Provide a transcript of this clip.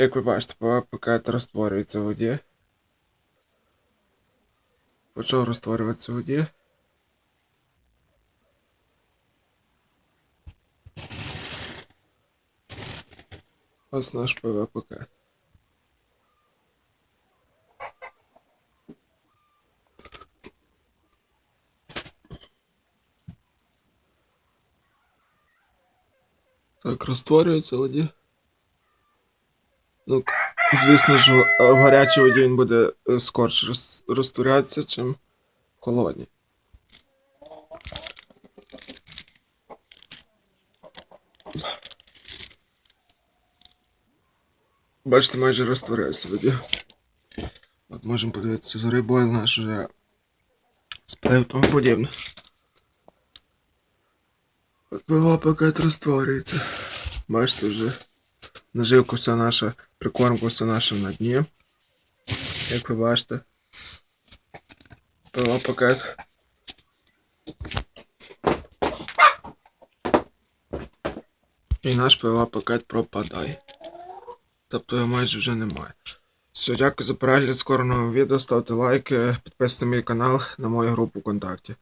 Як ви бачите, пакет розтворюється в воді. Почав розтворюватися в воді. Ось наш ПВ-пакет. Так, розтворюється в воді. Ну, звісно ж, в гарячій воді він буде скорше розтворятися, чим в холодній. Бачите, майже розтворився в воді. От можемо подивитися, зорий бойл наш вже сплив, тому подібне. От ПВ-пакет розтворюється. Бачите, вже наживка вся наша, прикормка вся наша на дні. Як ви бачите, ПВ-пакет. І наш ПВ-пакет пропадає. Тобто його майже вже немає. Все, дякую за перегляд, скоро нового відео, ставте лайки, підписуйтесь на мій канал, на мою групу ВКонтакті.